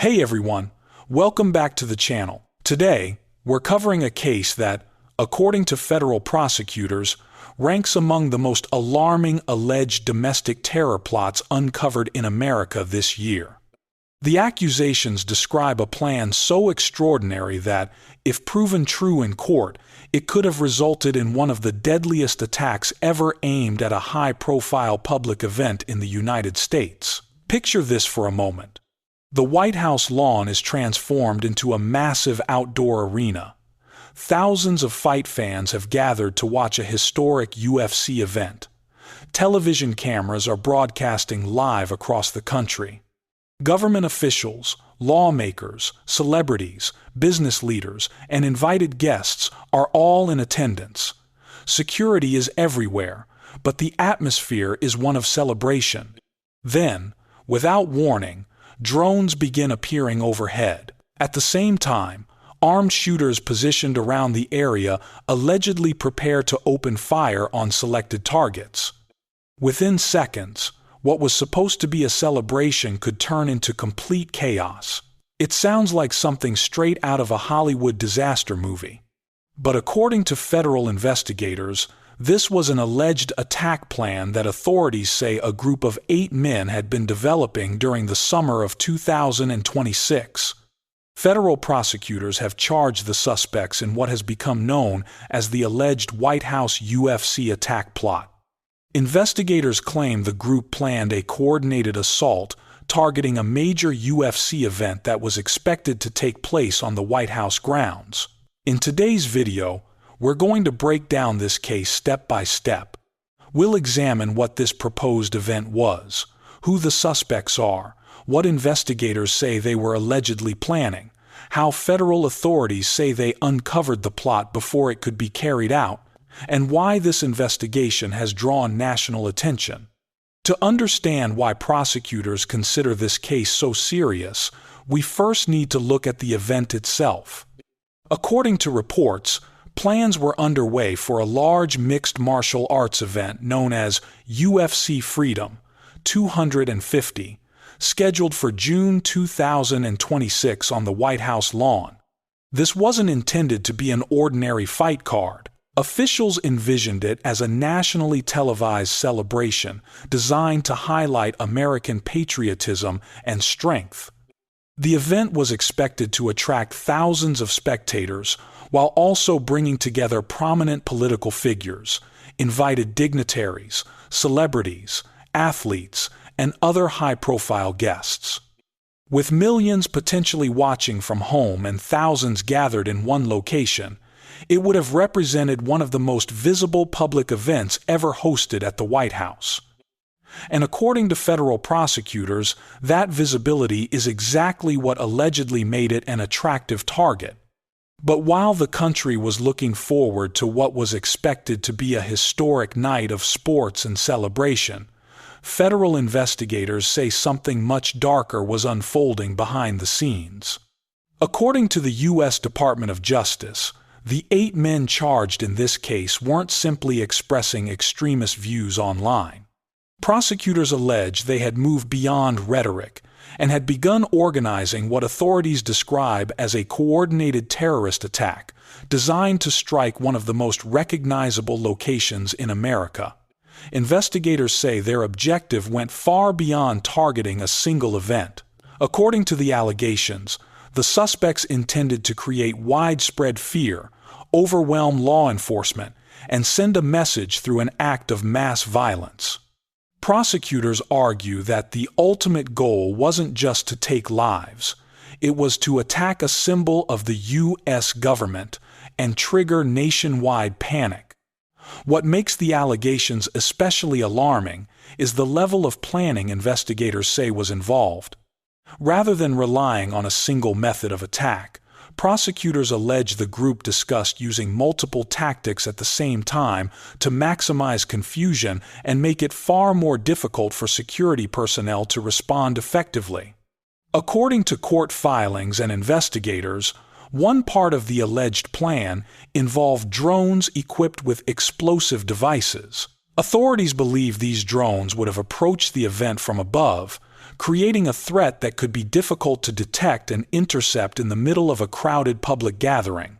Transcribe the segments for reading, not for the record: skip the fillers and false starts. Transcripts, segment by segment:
Hey everyone, welcome back to the channel. Today, we're covering a case that, according to federal prosecutors, ranks among the most alarming alleged domestic terror plots uncovered in America this year. The accusations describe a plan so extraordinary that, if proven true in court, it could have resulted in one of the deadliest attacks ever aimed at a high-profile public event in the United States. Picture this for a moment. The White House lawn is transformed into a massive outdoor arena. Thousands of fight fans have gathered to watch a historic UFC event. Television cameras are broadcasting live across the country. Government officials, lawmakers, celebrities, business leaders, and invited guests are all in attendance. Security is everywhere, but the atmosphere is one of celebration. Then, without warning, drones begin appearing overhead. At the same time, armed shooters positioned around the area allegedly prepare to open fire on selected targets. Within seconds, what was supposed to be a celebration could turn into complete chaos. It sounds like something straight out of a Hollywood disaster movie. But according to federal investigators, this was an alleged attack plan that authorities say a group of 8 men had been developing during the summer of 2026. Federal prosecutors have charged the suspects in what has become known as the alleged White House UFC attack plot. Investigators claim the group planned a coordinated assault targeting a major UFC event that was expected to take place on the White House grounds. In today's video, we're going to break down this case step by step. We'll examine what this proposed event was, who the suspects are, what investigators say they were allegedly planning, how federal authorities say they uncovered the plot before it could be carried out, and why this investigation has drawn national attention. To understand why prosecutors consider this case so serious, we first need to look at the event itself. According to reports, plans were underway for a large mixed martial arts event known as UFC Freedom 250, scheduled for June 2026 on the White House lawn. This wasn't intended to be an ordinary fight card. Officials envisioned it as a nationally televised celebration designed to highlight American patriotism and strength. The event was expected to attract thousands of spectators while also bringing together prominent political figures, invited dignitaries, celebrities, athletes, and other high-profile guests. With millions potentially watching from home and thousands gathered in one location, it would have represented one of the most visible public events ever hosted at the White House. And according to federal prosecutors, that visibility is exactly what allegedly made it an attractive target. But while the country was looking forward to what was expected to be a historic night of sports and celebration, federal investigators say something much darker was unfolding behind the scenes. According to the U.S. Department of Justice, the 8 men charged in this case weren't simply expressing extremist views online. Prosecutors allege they had moved beyond rhetoric and had begun organizing what authorities describe as a coordinated terrorist attack designed to strike one of the most recognizable locations in America. Investigators say their objective went far beyond targeting a single event. According to the allegations, the suspects intended to create widespread fear, overwhelm law enforcement, and send a message through an act of mass violence. Prosecutors argue that the ultimate goal wasn't just to take lives. It was to attack a symbol of the U.S. government and trigger nationwide panic. What makes the allegations especially alarming is the level of planning investigators say was involved. Rather than relying on a single method of attack, prosecutors allege the group discussed using multiple tactics at the same time to maximize confusion and make it far more difficult for security personnel to respond effectively. According to court filings and investigators, one part of the alleged plan involved drones equipped with explosive devices. Authorities believe these drones would have approached the event from above, creating a threat that could be difficult to detect and intercept in the middle of a crowded public gathering.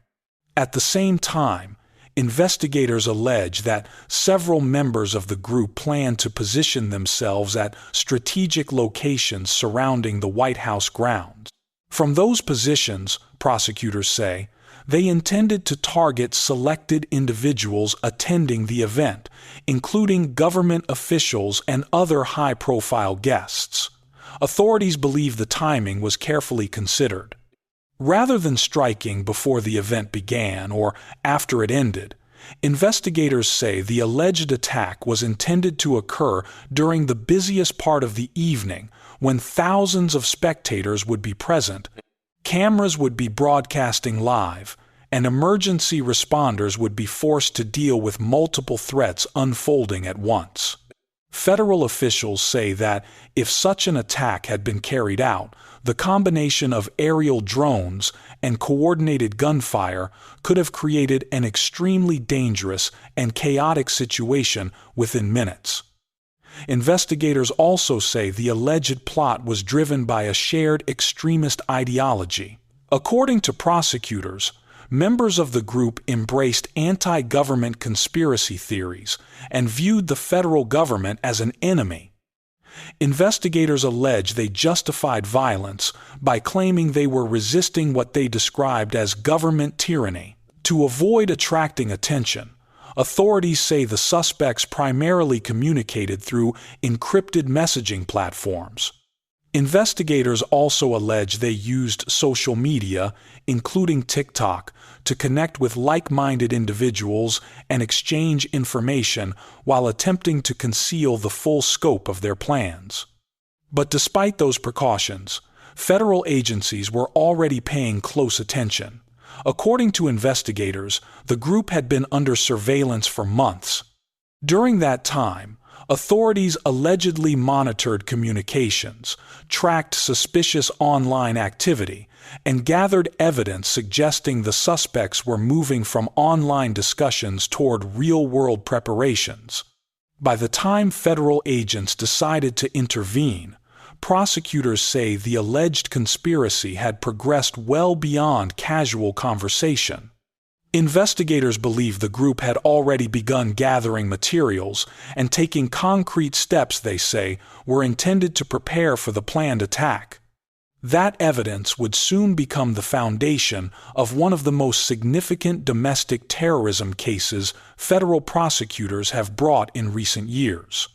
At the same time, investigators allege that several members of the group plan to position themselves at strategic locations surrounding the White House grounds. From those positions, prosecutors say, they intended to target selected individuals attending the event, including government officials and other high-profile guests. Authorities believe the timing was carefully considered. Rather than striking before the event began or after it ended, investigators say the alleged attack was intended to occur during the busiest part of the evening when thousands of spectators would be present, cameras would be broadcasting live, and emergency responders would be forced to deal with multiple threats unfolding at once. Federal officials say that if such an attack had been carried out, the combination of aerial drones and coordinated gunfire could have created an extremely dangerous and chaotic situation within minutes. Investigators also say the alleged plot was driven by a shared extremist ideology. According to prosecutors, members of the group embraced anti-government conspiracy theories and viewed the federal government as an enemy. Investigators allege they justified violence by claiming they were resisting what they described as government tyranny. To avoid attracting attention, authorities say the suspects primarily communicated through encrypted messaging platforms. Investigators also allege they used social media, including TikTok, to connect with like-minded individuals and exchange information while attempting to conceal the full scope of their plans. But despite those precautions, federal agencies were already paying close attention. According to investigators, the group had been under surveillance for months. During that time, authorities allegedly monitored communications, tracked suspicious online activity, and gathered evidence suggesting the suspects were moving from online discussions toward real-world preparations. By the time federal agents decided to intervene, prosecutors say the alleged conspiracy had progressed well beyond casual conversation. Investigators believe the group had already begun gathering materials and taking concrete steps they say were intended to prepare for the planned attack. That evidence would soon become the foundation of one of the most significant domestic terrorism cases federal prosecutors have brought in recent years.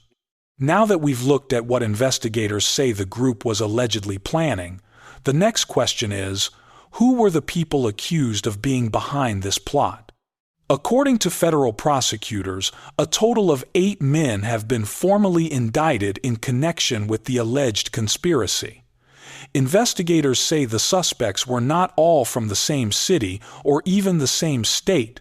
Now that we've looked at what investigators say the group was allegedly planning, the next question is, who were the people accused of being behind this plot? According to federal prosecutors, a total of 8 men have been formally indicted in connection with the alleged conspiracy. Investigators say the suspects were not all from the same city or even the same state.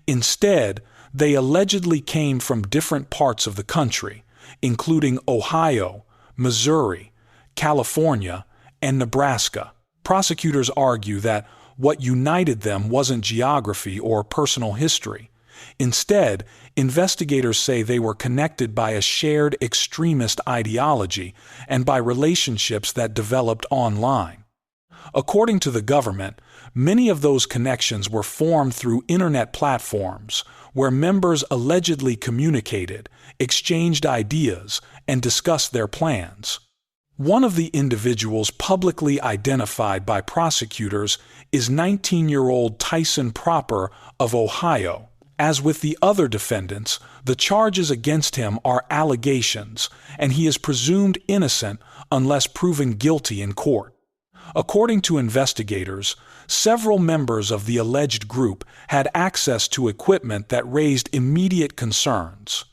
Instead, they allegedly came from different parts of the country, including Ohio, Missouri, California, and Nebraska. Prosecutors argue that what united them wasn't geography or personal history. Instead, investigators say they were connected by a shared extremist ideology and by relationships that developed online. According to the government, many of those connections were formed through internet platforms where members allegedly communicated, exchanged ideas, and discussed their plans. One of the individuals publicly identified by prosecutors is 19-year-old Tyson Proper of Ohio. As with the other defendants, the charges against him are allegations, and he is presumed innocent unless proven guilty in court. According to investigators, several members of the alleged group had access to equipment that raised immediate concerns.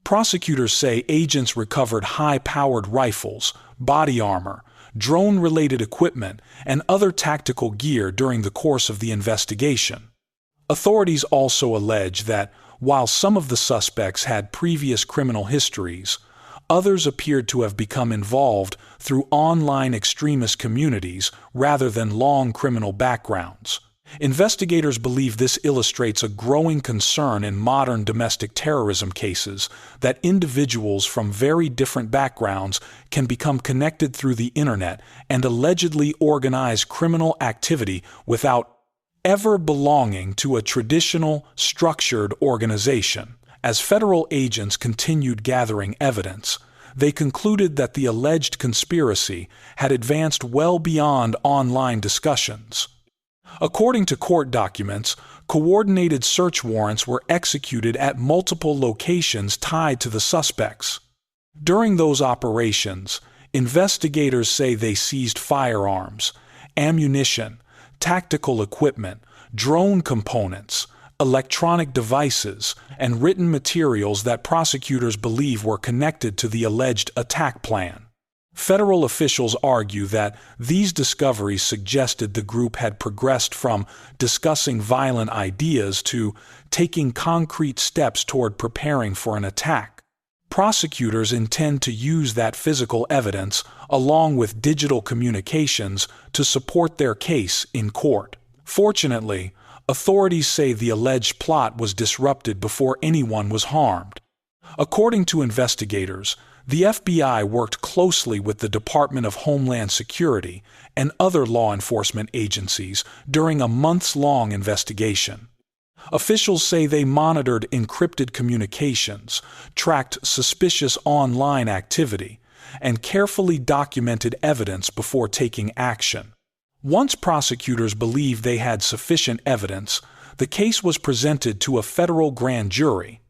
Prosecutors say agents recovered high-powered rifles, body armor, drone-related equipment, and other tactical gear during the course of the investigation. Authorities also allege that, while some of the suspects had previous criminal histories, others appeared to have become involved through online extremist communities rather than long criminal backgrounds. Investigators believe this illustrates a growing concern in modern domestic terrorism cases that individuals from very different backgrounds can become connected through the internet and allegedly organize criminal activity without ever belonging to a traditional, structured organization. As federal agents continued gathering evidence, they concluded that the alleged conspiracy had advanced well beyond online discussions. According to court documents, coordinated search warrants were executed at multiple locations tied to the suspects. During those operations, investigators say they seized firearms, ammunition, tactical equipment, drone components, electronic devices, and written materials that prosecutors believe were connected to the alleged attack plan. Federal officials argue that these discoveries suggested the group had progressed from discussing violent ideas to taking concrete steps toward preparing for an attack. Prosecutors intend to use that physical evidence, along with digital communications, to support their case in court. Fortunately, authorities say the alleged plot was disrupted before anyone was harmed. According to investigators, the FBI worked closely with the Department of Homeland Security and other law enforcement agencies during a months-long investigation. Officials say they monitored encrypted communications, tracked suspicious online activity, and carefully documented evidence before taking action. Once prosecutors believed they had sufficient evidence, the case was presented to a federal grand jury.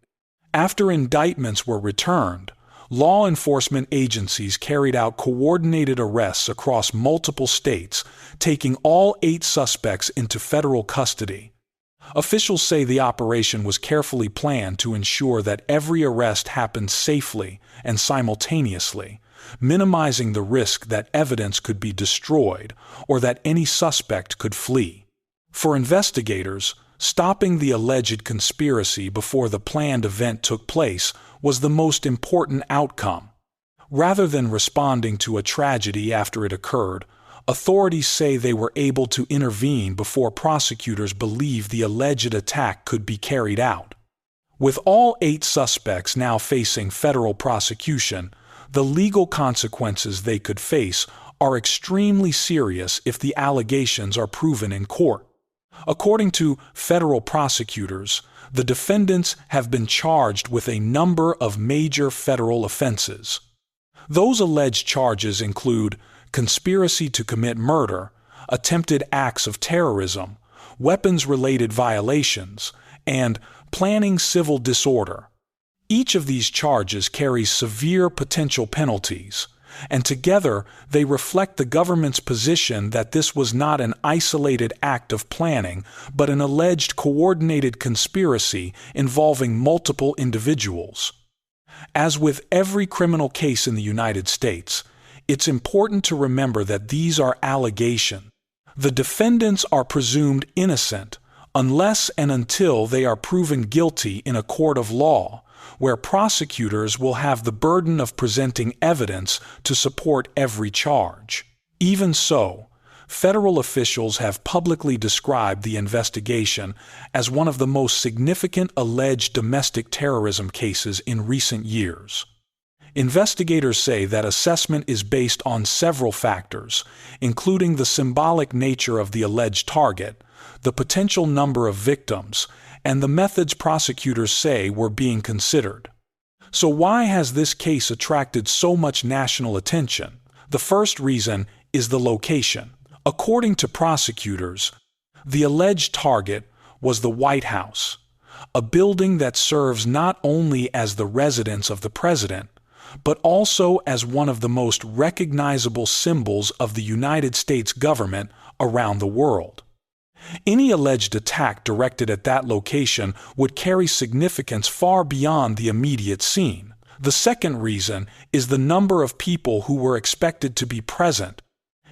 After indictments were returned, law enforcement agencies carried out coordinated arrests across multiple states, taking all 8 suspects into federal custody. Officials say the operation was carefully planned to ensure that every arrest happened safely and simultaneously, minimizing the risk that evidence could be destroyed or that any suspect could flee. For investigators, stopping the alleged conspiracy before the planned event took place was the most important outcome. Rather than responding to a tragedy after it occurred, authorities say they were able to intervene before prosecutors believed the alleged attack could be carried out. With all 8 suspects now facing federal prosecution, the legal consequences they could face are extremely serious if the allegations are proven in court. According to federal prosecutors, the defendants have been charged with a number of major federal offenses. Those alleged charges include conspiracy to commit murder, attempted acts of terrorism, weapons-related violations, and planning civil disorder. Each of these charges carries severe potential penalties, and together they reflect the government's position that this was not an isolated act of planning, but an alleged coordinated conspiracy involving multiple individuals. As with every criminal case in the United States, it's important to remember that these are allegations. The defendants are presumed innocent unless and until they are proven guilty in a court of law, where prosecutors will have the burden of presenting evidence to support every charge. Even so, federal officials have publicly described the investigation as one of the most significant alleged domestic terrorism cases in recent years. Investigators say that assessment is based on several factors, including the symbolic nature of the alleged target, the potential number of victims, and the methods prosecutors say were being considered. So why has this case attracted so much national attention? The first reason is the location. According to prosecutors, the alleged target was the White House, a building that serves not only as the residence of the president, but also as one of the most recognizable symbols of the United States government around the world. Any alleged attack directed at that location would carry significance far beyond the immediate scene. The second reason is the number of people who were expected to be present.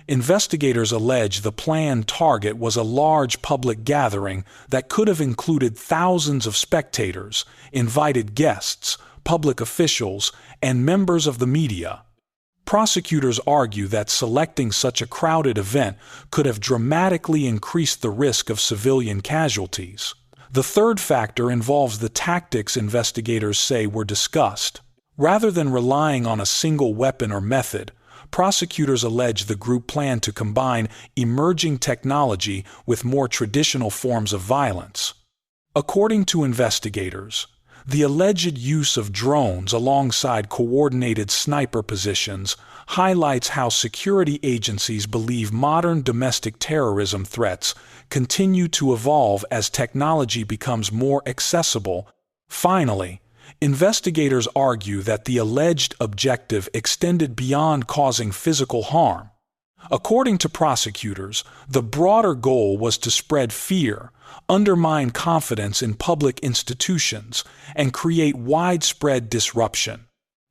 Investigators allege the planned target was a large public gathering that could have included thousands of spectators, invited guests, public officials, and members of the media. Prosecutors argue that selecting such a crowded event could have dramatically increased the risk of civilian casualties. The third factor involves the tactics investigators say were discussed. Rather than relying on a single weapon or method, prosecutors allege the group planned to combine emerging technology with more traditional forms of violence. According to investigators, the alleged use of drones alongside coordinated sniper positions highlights how security agencies believe modern domestic terrorism threats continue to evolve as technology becomes more accessible. Finally, investigators argue that the alleged objective extended beyond causing physical harm. According to prosecutors, the broader goal was to spread fear, undermine confidence in public institutions, and create widespread disruption.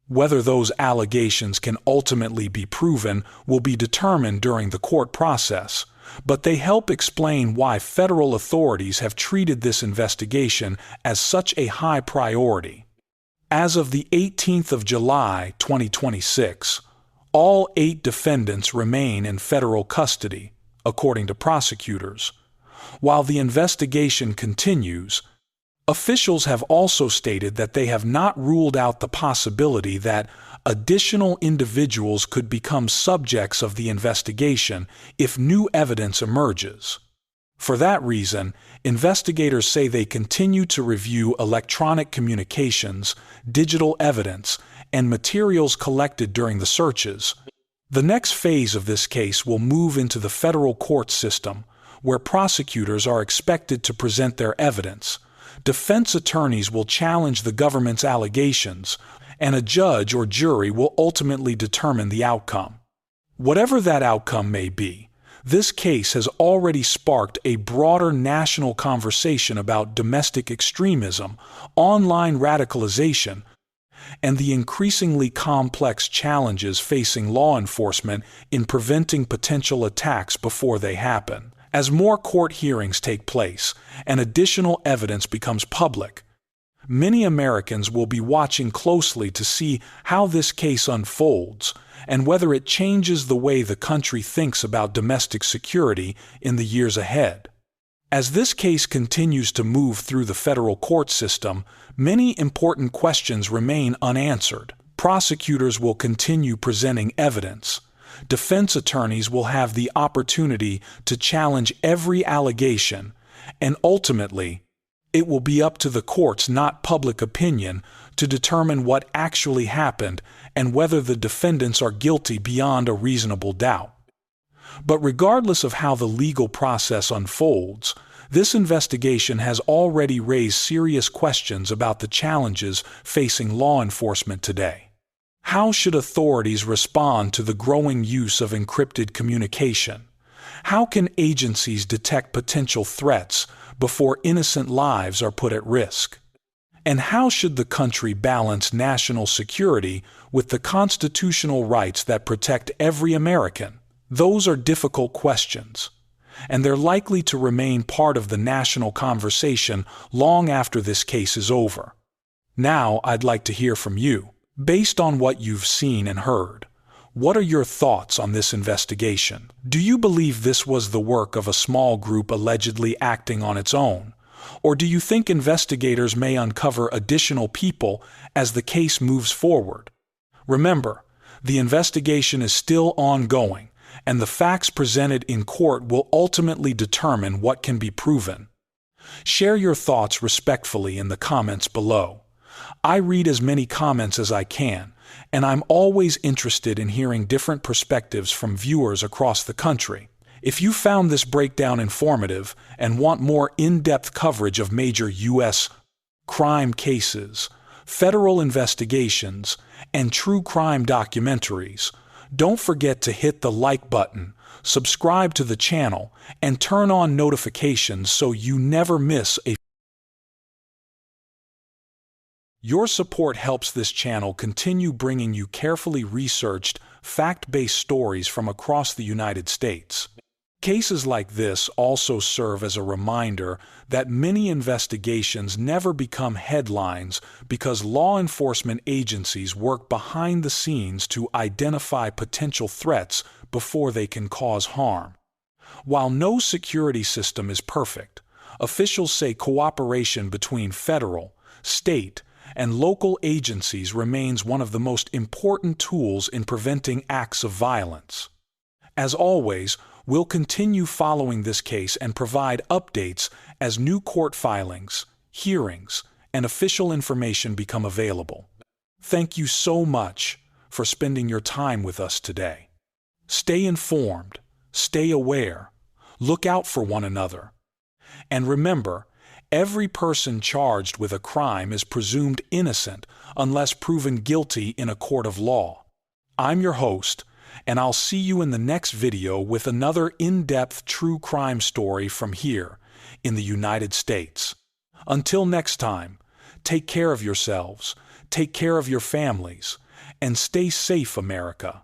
Whether those allegations can ultimately be proven will be determined during the court process, but they help explain why federal authorities have treated this investigation as such a high priority. As of the 18th of July, 2026, all 8 defendants remain in federal custody, according to prosecutors. While the investigation continues, officials have also stated that they have not ruled out the possibility that additional individuals could become subjects of the investigation if new evidence emerges. For that reason, investigators say they continue to review electronic communications, digital evidence, and materials collected during the searches. The next phase of this case will move into the federal court system, where prosecutors are expected to present their evidence. Defense attorneys will challenge the government's allegations, and a judge or jury will ultimately determine the outcome. Whatever that outcome may be, this case has already sparked a broader national conversation about domestic extremism, online radicalization, and the increasingly complex challenges facing law enforcement in preventing potential attacks before they happen. As more court hearings take place and additional evidence becomes public, many Americans will be watching closely to see how this case unfolds and whether it changes the way the country thinks about domestic security in the years ahead. As this case continues to move through the federal court system, many important questions remain unanswered. Prosecutors will continue presenting evidence. Defense attorneys will have the opportunity to challenge every allegation, and ultimately, it will be up to the courts, not public opinion, to determine what actually happened and whether the defendants are guilty beyond a reasonable doubt. But regardless of how the legal process unfolds, this investigation has already raised serious questions about the challenges facing law enforcement today. How should authorities respond to the growing use of encrypted communication? How can agencies detect potential threats before innocent lives are put at risk? And how should the country balance national security with the constitutional rights that protect every American? Those are difficult questions, and they're likely to remain part of the national conversation long after this case is over. Now, I'd like to hear from you. Based on what you've seen and heard, what are your thoughts on this investigation? Do you believe this was the work of a small group allegedly acting on its own? Or do you think investigators may uncover additional people as the case moves forward? Remember, the investigation is still ongoing, and the facts presented in court will ultimately determine what can be proven. Share your thoughts respectfully in the comments below. I read as many comments as I can, and I'm always interested in hearing different perspectives from viewers across the country. If you found this breakdown informative and want more in-depth coverage of major U.S. crime cases, federal investigations, and true crime documentaries, don't forget to hit the like button, subscribe to the channel, and turn on notifications so you never miss a. Your support helps this channel continue bringing you carefully researched, fact-based stories from across the United States. Cases like this also serve as a reminder that many investigations never become headlines because law enforcement agencies work behind the scenes to identify potential threats before they can cause harm. While no security system is perfect, officials say cooperation between federal, state, and local agencies remains one of the most important tools in preventing acts of violence. As always, we'll continue following this case and provide updates as new court filings, hearings, and official information become available. Thank you so much for spending your time with us today. Stay informed, stay aware, look out for one another. And remember, every person charged with a crime is presumed innocent unless proven guilty in a court of law. I'm your host, and I'll see you in the next video with another in-depth true crime story from here in the United States. Until next time, take care of yourselves, take care of your families, and stay safe, America.